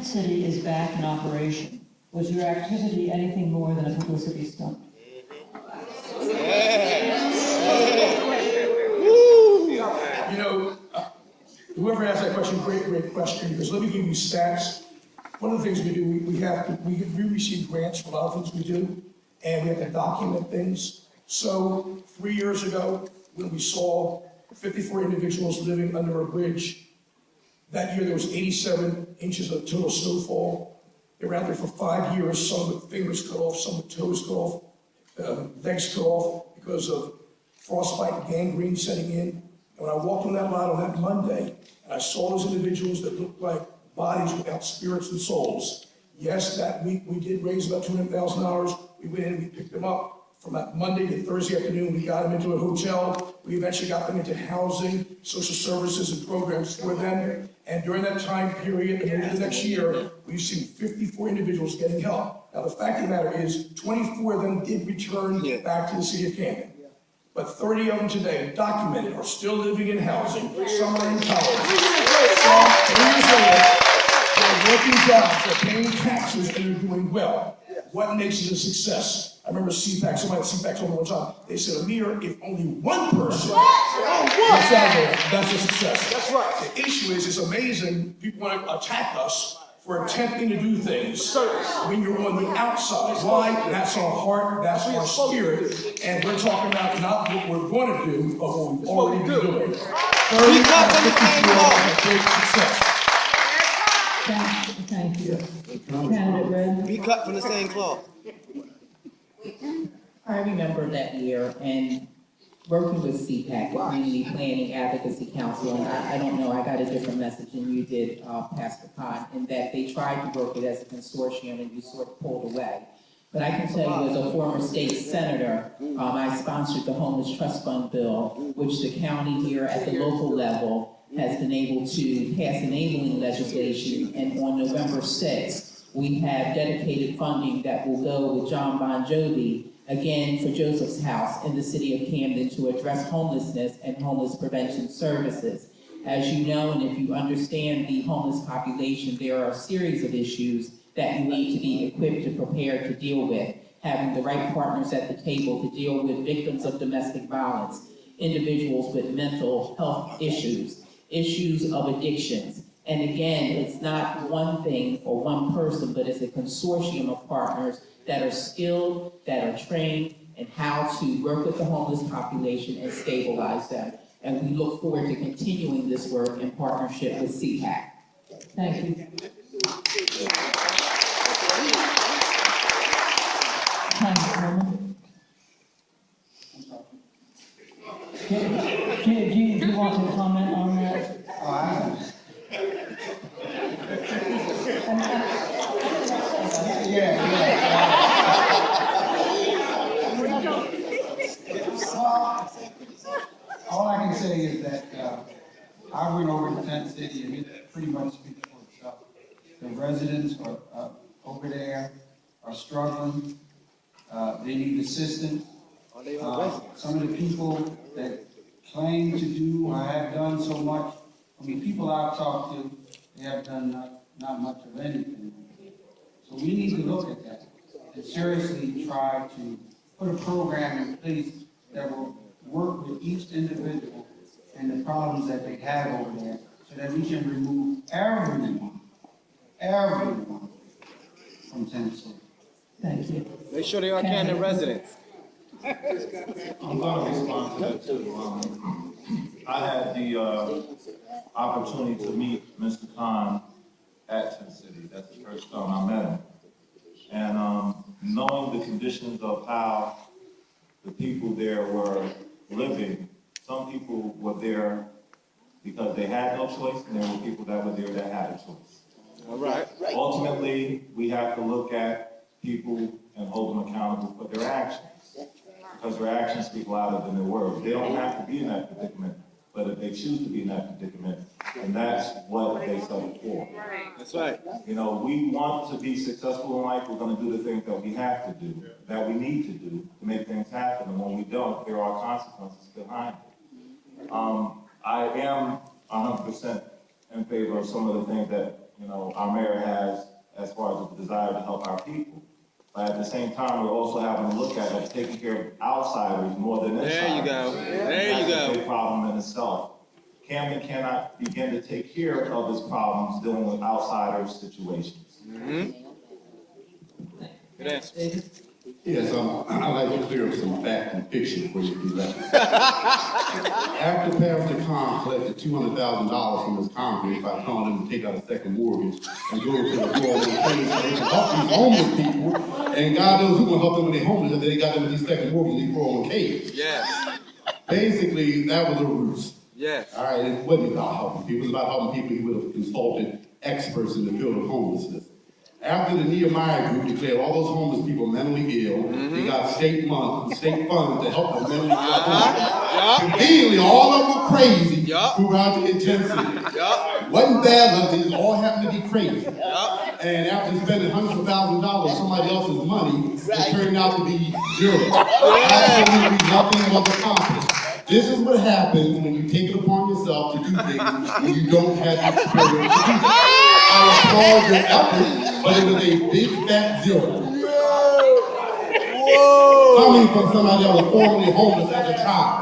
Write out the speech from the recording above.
City is back in operation, was your activity anything more than a publicity stunt? You know, whoever asked that question, great question, because let me give you stats. One of the things we do, we receive grants for a lot of things we do, and we have to document things. So 3 years ago, when we saw 54 individuals living under a bridge, that year there was 87 inches of total snowfall. They were out there for 5 years, some with fingers cut off, some with toes cut off, legs cut off because of frostbite and gangrene setting in. And when I walked on that lot on that Monday, and I saw those individuals that looked like bodies without spirits and souls. Yes, that week we did raise about $200,000. We went in and we picked them up. From that Monday to Thursday afternoon, we got them into a hotel. We eventually got them into housing, social services, and programs for them. And during that time period, and into the next year, we've seen 54 individuals getting help. Now, the fact of the matter is, 24 of them did return back to the city of Camden. But 30 of them today, documented, are still living in housing. Some are in college. Some, 3 years later, they're working jobs, they're paying taxes, and they're doing well. What makes it a success? I remember CPAC, somebody at CPAC told me one time, they said, Amir, if only one person gets out there, that's a success. That's right. The issue is, it's amazing, people want to attack us for attempting to do things when you're on the outside. Why? That's our heart, that's our spirit, and we're talking about not what we're going to do, but what we've already been doing. 30 out of 54 is a great success. Thank you. Candidate Red? Be cut from the same cloth. I remember that year and working with CPAC, the Community Planning Advocacy Council, and I don't know, I got a different message than you did, Pastor Khan, in that they tried to work it as a consortium and you sort of pulled away. But I can tell you, as a former state senator, I sponsored the Homeless Trust Fund bill, which the county here at the local level has been able to pass enabling legislation, and on November 6th, we have dedicated funding that will go with John Bon Jovi, again for Joseph's House in the city of Camden, to address homelessness and homeless prevention services. As you know, and if you understand the homeless population, there are a series of issues that you need to be equipped and prepared to deal with. Having the right partners at the table to deal with victims of domestic violence, individuals with mental health issues, issues of addictions. And again, it's not one thing or one person, but it's a consortium of partners that are skilled, that are trained in how to work with the homeless population and stabilize them. And we look forward to continuing this work in partnership with CPAC. Thank you. Councilwoman? Do you want to comment on that? All I can say is that I went over to Tent City and it pretty much speaks for itself. The residents are over there are struggling. They need assistance. Some of the people that claim to do or have done so much, I mean, people I've talked to, they have done not much of anything. So we need to look at that and seriously try to put a program in place that will work with each individual and the problems that they have over there, so that we can remove everyone from Tennessee. Thank you. Make sure they are Camden residents. I'm going to respond to that too. I had the opportunity to meet Mr. Khan at Tent City. That's the first time I met him. And knowing the conditions of how the people there were living, some people were there because they had no choice, and there were people that were there that had a choice. All right. Ultimately, we have to look at people and hold them accountable for their actions, because their actions speak louder than their words. They don't have to be in that predicament, but if they choose to be in that predicament, and that's what they settle for. That's right. You know, we want to be successful in life. We're going to do the things that we have to do, that we need to do to make things happen. And when we don't, there are consequences behind it. I am 100% in favor of some of the things that you know, our mayor has as far as the desire to help our people. But at the same time, we're also having to look at taking care of outsiders more than insiders. There you go. There you That's a go. big problem in itself. Camden cannot begin to take care of its problems dealing with outsiders' situations. Good answer. Yes, I'd like to clear up some fact and fiction for you, if you like. After Pastor Khan collected $200,000 from his congregants by telling them to take out a second mortgage and go to the 401k so they can help these homeless people, and God knows who will help them when they're homeless, and they got them with these second mortgages, these 401ks. Yes. Basically, that was a ruse. Yes. All right, it wasn't about helping people, it was about helping people. He would have consulted experts in the field of homelessness. After the Nehemiah group declared all those homeless people mentally ill, they got state funds to help them mentally ill. Conveniently, all of them were crazy throughout the intensity. Wasn't bad luck, they just all happened to be crazy. And after spending hundreds of thousands of dollars, somebody else's money, it turned out to be zero. Absolutely nothing was accomplished. This is what happens when you take it upon yourself to do things when you don't have the experience to do them. I applaud your effort, but it was a big fat zero. Coming from somebody that was formerly homeless as a child.